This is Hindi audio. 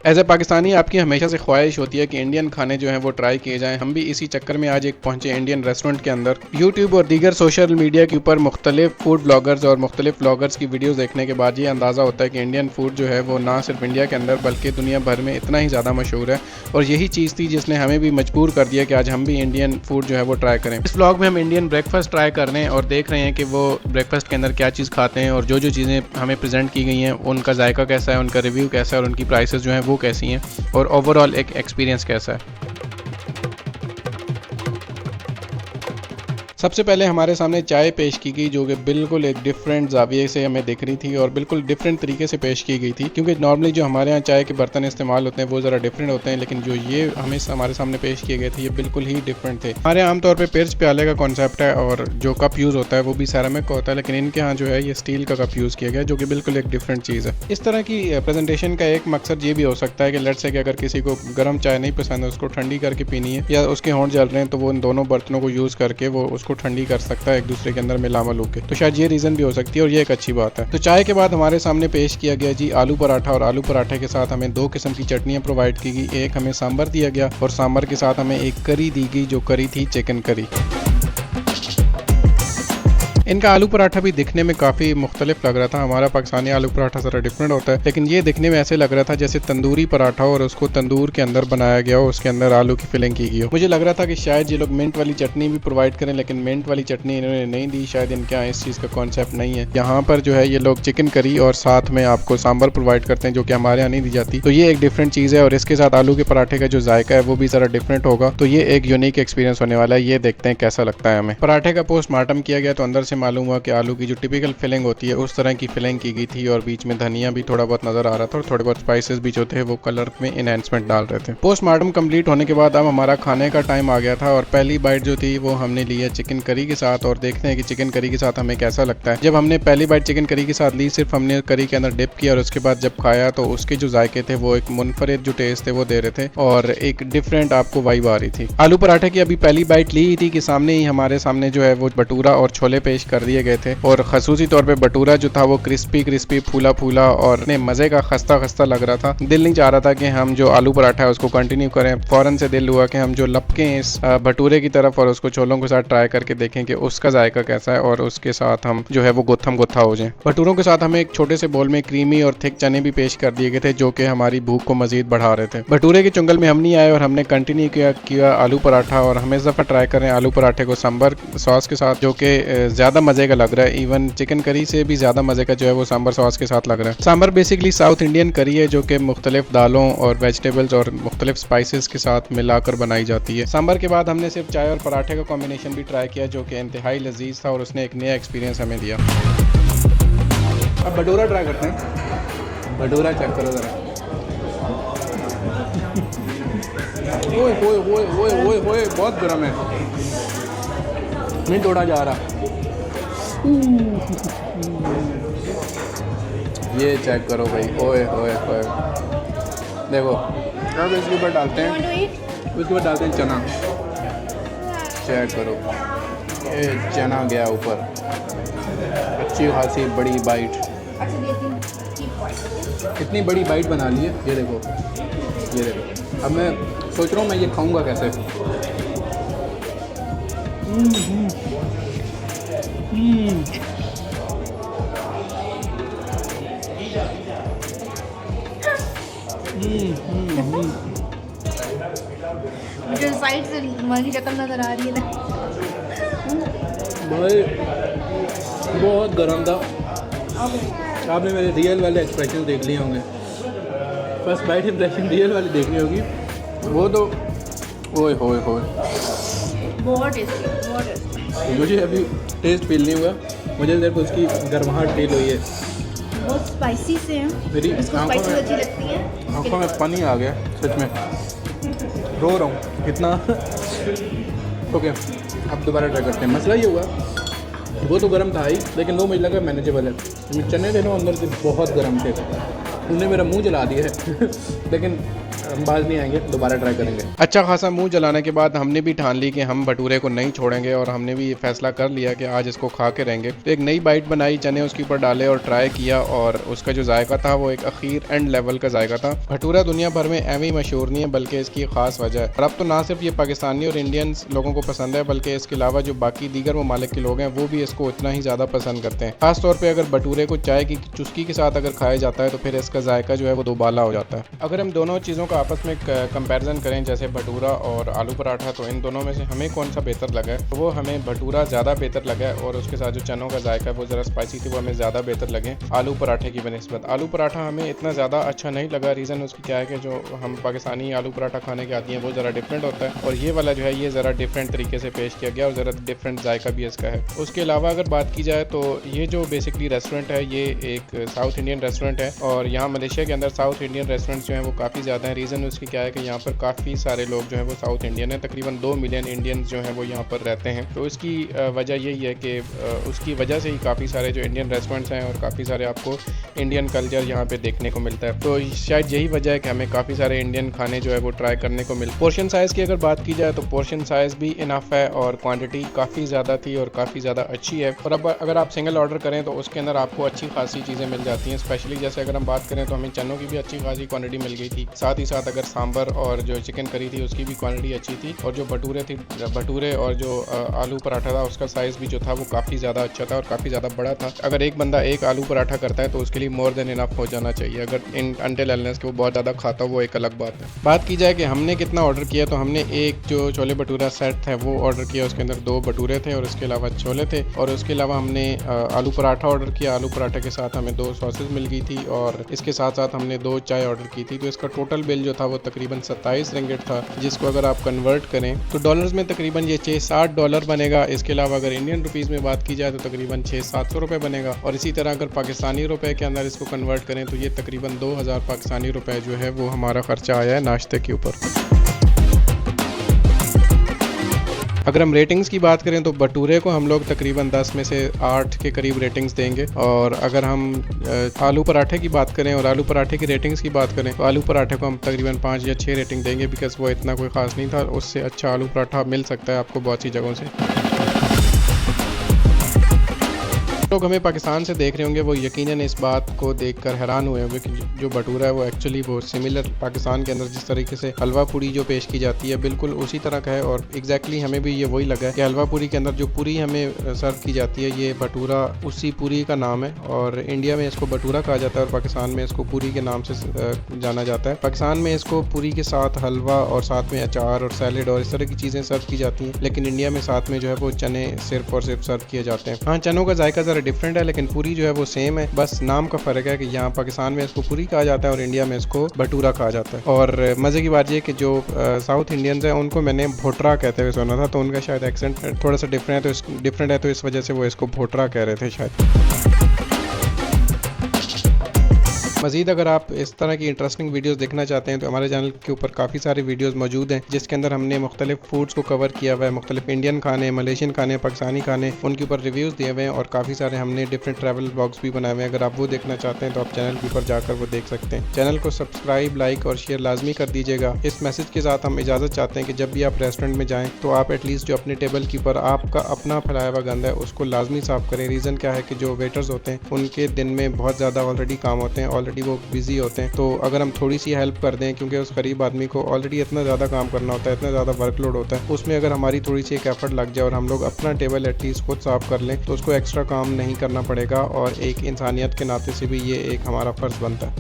एज ए पाकिस्तानी आपकी हमेशा से ख्वाहिश होती है कि इंडियन खाने जो हैं वो ट्राई किए जाएं। हम भी इसी चक्कर में आज एक पहुंचे इंडियन रेस्टोरेंट के अंदर। यूट्यूब और दीगर सोशल मीडिया के ऊपर मुख्तलिफ फूड ब्लॉगर्स और मुख्तलिफ ब्लॉगर्स की वीडियोस देखने के बाद ये अंदाज़ा होता है कि इंडियन फूड जो है वो ना सिर्फ इंडिया के अंदर बल्कि दुनिया भर में इतना ही ज़्यादा मशहूर है। और यही चीज़ थी जिसने हमें भी मजबूर कर दिया कि आज हम भी इंडियन फूड जो है वो ट्राई करें। इस व्लॉग में हम इंडियन ब्रेकफास्ट ट्राई कर रहे हैं और देख रहे हैं कि वो ब्रेकफास्ट के अंदर क्या चीज़ खाते हैं और जो जो चीज़ें हमें प्रेजेंट की गई हैं उनका जायका कैसा है, उनका रिव्यू कैसा है और उनकी प्राइसेस जो हैं वो कैसी हैं और ओवरऑल एक एक्सपीरियंस कैसा है। सबसे पहले हमारे सामने चाय पेश की गई जो कि बिल्कुल एक डिफरेंट जाविये से हमें दिख रही थी और बिल्कुल डिफरेंट तरीके से पेश की गई थी, क्योंकि नॉर्मली जो हमारे यहाँ चाय के बर्तन इस्तेमाल होते हैं वो ज़रा डिफरेंट होते हैं, लेकिन जो ये हमारे सामने पेश किए गए थे ये बिल्कुल ही डिफरेंट थे। हमारे आमतौर पर पिर्च प्याले का कॉन्सेप्ट है और जो कप यूज़ होता है वो भी सेरामिक का होता है, लेकिन इनके यहाँ जो है ये स्टील का कप यूज़ किया गया जो कि बिल्कुल एक डिफरेंट चीज़ है। इस तरह की प्रेजेंटेशन का एक मकसद ये भी हो सकता है कि लेट्स से कि अगर किसी को गर्म चाय नहीं पसंद है, उसको ठंडी करके पीनी है या उसके होंठ जल रहे हैं, तो वो इन दोनों बर्तनों को यूज़ करके वो उसको ठंडी कर सकता है एक दूसरे के अंदर मिलावल होके। तो शायद ये रीज़न भी हो सकती है और ये एक अच्छी बात है। तो चाय के बाद हमारे सामने पेश किया गया जी आलू पराठा और आलू पराठे के साथ हमें दो किस्म की चटनियाँ प्रोवाइड की गई। एक हमें सांभर दिया गया और सांभर के साथ हमें एक करी दी गई जो करी थी चिकन करी। इनका आलू पराठा भी दिखने में काफ़ी मुख्तलिफ लग रहा था। हमारा पाकिस्तानी आलू पराठा ज़रा डिफरेंट होता है, लेकिन ये दिखने में ऐसे लग रहा था जैसे तंदूरी पराठा और उसको तंदूर के अंदर बनाया गया हो, उसके अंदर आलू की फिलिंग की गई हो। मुझे लग रहा था कि शायद ये लोग मिंट वाली चटनी भी प्रोवाइड करें, लेकिन मिंट वाली चटनी इन्होंने नहीं दी। शायद इनके यहाँ इस चीज़ का कॉन्सेप्ट नहीं है। यहाँ पर जो है ये लोग चिकन करी और साथ में आपको सांभर प्रोवाइड करते हैं जो कि हमारे यहाँ नहीं दी जाती। तो ये एक डिफरेंट चीज़ है और इसके साथ आलू के पराठे का जो जायका है वो भी ज़रा डिफरेंट होगा। तो ये एक यूनिक एक्सपीरियंस होने वाला है। ये देखते हैं कैसा लगता है हमें। पराठे का पोस्टमार्टम किया गया तो अंदर से मालूम हुआ कि आलू की जो टिपिकल फिलिंग होती है उस तरह की फिलिंग की गई थी और बीच में धनिया भी थोड़ा बहुत नजर आ रहा था और थोड़े बहुत स्पाइसेस भी जो थे वो कलर में एनहांसमेंट डाल रहे थे। पोस्टमार्टम कंप्लीट होने के बाद अब हमारा खाने का टाइम आ गया था और पहली बाइट जो थी वो हमने ली है चिकन करी के साथ और देखते हैं कि चिकन करी के साथ हमें कैसा लगता है। जब हमने पहली बाइट चिकन करी के साथ ली, सिर्फ हमने करी के अंदर डिप किया और उसके बाद जब खाया तो उसके जो जायके थे वो एक मुनफरिद जो टेस्ट थे वो दे रहे थे और एक डिफरेंट आपको वाइब आ रही थी। आलू पराठे की अभी पहली बाइट ली थी कि सामने ही हमारे सामने जो है वो भटूरा और छोले पेश कर दिए गए थे और खसूसी तौर पे भटूरा जो था वो क्रिस्पी फूला फूला और इतने मजे का खस्ता खस्ता लग रहा था। दिल नहीं चाह रहा था कि हम जो आलू पराठा है उसको कंटिन्यू करें। फौरन से दिल हुआ कि हम जो लपके इस भटूरे की तरफ और उसको छोलों के साथ ट्राई करके देखें कि उसका जायका कैसा है और उसके साथ हम जो है वो गुत्थम गुत्था हो जाए। भटूरों के साथ हमें एक छोटे से बोल में क्रीमी और थिक चने भी पेश कर दिए गए थे जो कि हमारी भूख को मजीद बढ़ा रहे थे। भटूरे के चुंगल में हम नहीं आए और हमने कंटिन्यू किया आलू पराठा और हम इस दफा ट्राई करें आलू पराठे को सांभर सॉस के साथ जो कि ज्यादा मजे का लग रहा है। इवन चिकन करी से भी ज्यादा मजे का जो है वो सांभर सॉस के साथ लग रहा है। सांभर बेसिकली साउथ इंडियन करी है जो कि मुख्तलिफ दालों और वेजिटेबल्स और मुख्तलिफ स्पाइसेस के साथ मिलाकर बनाई जाती है। सांभर के बाद हमने सिर्फ चाय और पराठे का कॉम्बिनेशन भी ट्राई किया जो कि इंतहाई लजीज था और उसने एक नया एक्सपीरियंस हमें दिया। अब भटूरा ट्राई करते हैं। भटूरा चेक करो जरा। ओए ओए ओए ओए ओए ओए बहुत गर्म है, नहीं तोड़ा जा रहा। ये चेक करो भाई, ओए ओए ओए देखो। अब इसके ऊपर डालते हैं, उसके ऊपर डालते हैं चना। चेक करो ये चना गया ऊपर, अच्छी खासी बड़ी बाइट। कितनी बड़ी बाइट बना ली है ये देखो, ये देखो। अब मैं सोच रहा हूँ मैं ये खाऊंगा कैसे। मुझे साइड से तुम्हारी शक्ल नजर आ रही है ना। भाई बहुत गर्म था। आपने मेरे रियल वाले एक्सप्रेशन देख लिए होंगे, फर्स्ट बाइट इंप्रेशन रियल वाली देखनी होगी वो तो ओए होए होए बहुत टेस्टी, बहुत टेस्टी। मुझे अभी टेस्ट फील नहीं हुआ, मुझे सिर्फ उसकी गर्माहट फील हुई है। बहुत स्पाइसी से हैं, मेरी इसको स्पाइसी अच्छी लगती है। आंखों में पानी आ गया सच में, रो रहा हूँ कितना। ओके अब दोबारा ट्राई करते हैं। मसला ये हुआ वो तो गर्म था ही, लेकिन वो मुझे लगा मैनेजेबल है। चने थे ना अंदर से बहुत गर्म थे, उन्होंने मेरा मुंह जला दिया है। लेकिन हम बाज नहीं आएंगे, दोबारा ट्राई करेंगे। अच्छा खासा मुंह जलाने के बाद हमने भी ठान ली कि हम भटूरे को नहीं छोड़ेंगे और हमने भी ये फैसला कर लिया कि आज इसको खा के रहेंगे। तो एक नई बाइट बनाई, चने उसके ऊपर डाले और ट्राई किया और उसका जो जायका था वो एक अखीर एंड लेवल का जायका था। भटूरा दुनिया भर में एवं ही मशहूर नहीं है, बल्कि इसकी खास वजह है। और अब तो ना सिर्फ ये पाकिस्तानी और इंडियंस लोगों को पसंद है, बल्कि इसके अलावा जो बाकी दीगर ममालिक के लोग हैं वो भी इसको उतना ही ज़्यादा पसंद करते हैं। खासतौर पर अगर भटूरे को चाय की चुस्की के साथ अगर खाया जाता है तो फिर इसका जायका जो है वो दोबाला हो जाता है। अगर हम दोनों चीज़ों का आपस में कंपैरिजन करें, जैसे भटूरा और आलू पराठा, तो इन दोनों में से हमें कौन सा बेहतर लगा है? तो वो हमें भटूरा ज़्यादा बेहतर लगा है और उसके साथ जो चनों का जायका है वो ज़रा स्पाइसी थी, वो हमें ज़्यादा बेहतर लगे आलू पराठे की बनिस्बत। आलू पराठा हमें इतना ज़्यादा अच्छा नहीं लगा। रीज़न उसकी क्या है कि जो हम पाकिस्तानी आलू पराठा खाने के आती हैं वो ज़रा डिफरेंट होता है और ये वाला जो है ये ज़रा डिफरेंट तरीके से पेश किया गया और ज़रा डिफरेंट जायका भी इसका है। उसके अलावा अगर बात की जाए तो ये जो बेसिकली रेस्टोरेंट है ये एक साउथ इंडियन रेस्टोरेंट है और यहाँ मलेशिया के अंदर साउथ इंडियन रेस्टोरेंट्स जो हैं वो काफ़ी ज़्यादा है। रीज़न उसकी क्या है कि यहाँ पर काफ़ी सारे लोग जो हैं वो साउथ इंडियन है, तकरीबन 2 मिलियन इंडियंस जो हैं वो यहाँ पर रहते हैं। तो इसकी वजह यही है कि उसकी वजह से ही काफ़ी सारे जो इंडियन रेस्टोरेंट्स हैं और काफ़ी सारे आपको इंडियन कल्चर यहाँ पे देखने को मिलता है। तो शायद यही वजह है कि हमें काफ़ी सारे इंडियन खाने जो है वो ट्राई करने को मिलते। पोर्शन साइज़ की अगर बात की जाए तो पोर्शन साइज़ भी इनफ है और क्वान्टिटी काफ़ी ज़्यादा थी और काफ़ी ज़्यादा अच्छी है। और अब अगर आप सिंगल ऑर्डर करें तो उसके अंदर आपको अच्छी खासी चीज़ें मिल जाती हैं। स्पेशली जैसे अगर हम बात करें तो हमें चनों की भी अच्छी खासी क्वांटिटी मिल गई थी, साथ ही साथ अगर सांबर और जो चिकन करी थी उसकी भी क्वांटिटी अच्छी थी और जो भटूरे और जो आलू पराठा था उसका साइज़ भी जो था वो काफ़ी ज़्यादा अच्छा था और काफ़ी ज़्यादा बड़ा था। अगर एक बंदा एक आलू पराठा करता है तो उसके लिए मोर देन इनफ हो जाना चाहिए। अगर इन अनटिल अनलेस के वो बहुत ज़्यादा खाता हो वो एक अलग बात है। बात की जाए कि हमने कितना ऑर्डर किया, तो हमने एक जो छोले भटूरा सेट है वो ऑर्डर किया, उसके अंदर 2 भटूरे थे और उसके अलावा छोले थे और उसके अलावा हमने आलू पराठा ऑर्डर किया। आलू पराठा के साथ हमें 2 सॉसेज मिल गई थी और इसके साथ साथ हमने 2 चाय ऑर्डर की थी। तो इसका टोटल बिल जो था वो तकरीबन 27 रिंगिट था, जिसको अगर आप कन्वर्ट करें तो डॉलर्स में तकरीबन ये $6-7 बनेगा। इसके अलावा अगर इंडियन रुपीज़ में बात की जाए तो तकरीबन 600-700 रुपये बनेगा और इसी तरह अगर पाकिस्तानी रुपए के अंदर इसको कन्वर्ट करें तो ये तकरीबन 2000 पाकिस्तानी रुपए जो है वो हमारा खर्चा आया है नाश्ते के ऊपर। अगर हम रेटिंग्स की बात करें तो भटूरे को हम लोग तकरीबन 10 में से 8 के करीब रेटिंग्स देंगे और अगर हम आलू पराठे की बात करें और आलू पराठे की रेटिंग्स की बात करें तो आलू पराठे को हम तकरीबन 5 या 6 रेटिंग देंगे, बिकॉज़ वो इतना कोई ख़ास नहीं था। उससे अच्छा आलू पराठा मिल सकता है आपको बहुत सी जगहों से। लोग हमें पाकिस्तान से देख रहे होंगे वो यकीनन इस बात को देखकर हैरान हुए होंगे कि जो भटूरा है वो एक्चुअली वो सिमिलर पाकिस्तान के अंदर जिस तरीके से हलवा पूरी जो पेश की जाती है बिल्कुल उसी तरह का है और एग्जैक्टली हमें भी ये वही लगा है कि हलवा पूरी के अंदर जो पूरी हमें सर्व की जाती है ये भटूरा उसी पूरी का नाम है और इंडिया में इसको भटूरा कहा जाता है और पाकिस्तान में इसको पूरी के नाम से जाना जाता है। पाकिस्तान में इसको पूरी के साथ हलवा और साथ में अचार और सैलेड और इस तरह की चीज़ें सर्व की जाती हैं, लेकिन इंडिया में साथ में जो है वो चने सिर्फ और सिर्फ सर्व किए जाते हैं। हाँ, चनों का जायका ज़रा डिफरेंट है लेकिन पूरी जो है वो सेम है, बस नाम का फ़र्क है कि यहाँ पाकिस्तान में इसको पूरी कहा जाता है और इंडिया में इसको भटूरा कहा जाता है। और मज़े की बात ये कि जो साउथ इंडियंस हैं उनको मैंने भोटरा कहते हुए सुना था, तो उनका शायद एक्सेंट थोड़ा सा डिफरेंट है तो इस वजह से वो इसको भोटरा कह रहे थे शायद। मज़ीद अगर आप इस तरह की इंटरेस्टिंग वीडियोस देखना चाहते हैं तो हमारे चैनल के ऊपर काफ़ी सारे वीडियोस मौजूद हैं जिसके अंदर हमने मुख्तलिफ फूड्स को कवर किया हुआ है, मुख्तलिफ इंडियन खाने, मलेशियन खाने, पाकिस्तानी खाने, उनके ऊपर रिव्यूज़ दिए हुए हैं और काफ़ी सारे हमने डिफरेंट ट्रैवल ब्लॉग्स भी बनाए हुए हैं। अगर आप वो देखना चाहते हैं तो आप चैनल के ऊपर जाकर वो देख सकते हैं। चैनल को सब्सक्राइब, लाइक और शेयर लाजमी कर दीजिएगा। इस मैसेज के साथ हम इजाज़त चाहते हैं कि जब भी आप रेस्टोरेंट में जाएँ तो आप एटलीस्ट जो अपने टेबल के ऊपर आपका अपना फैलाया हुआ गंद है उसको लाजमी साफ़ करें। रीज़न क्या है कि जो वेटर्स होते हैं उनके दिन में बहुत ज़्यादा ऑलरेडी काम होते हैं, ऑलरेडी वो बिजी होते हैं, तो अगर हम थोड़ी सी हेल्प कर दें, क्योंकि उस गरीब आदमी को ऑलरेडी इतना ज़्यादा काम करना होता है, इतना ज़्यादा वर्कलोड होता है, उसमें अगर हमारी थोड़ी सी एक एफर्ट लग जाए और हम लोग अपना टेबल एटलीस्ट खुद साफ कर लें तो उसको एक्स्ट्रा काम नहीं करना पड़ेगा और एक इंसानियत के नाते से भी ये एक हमारा फ़र्ज़ बनता है।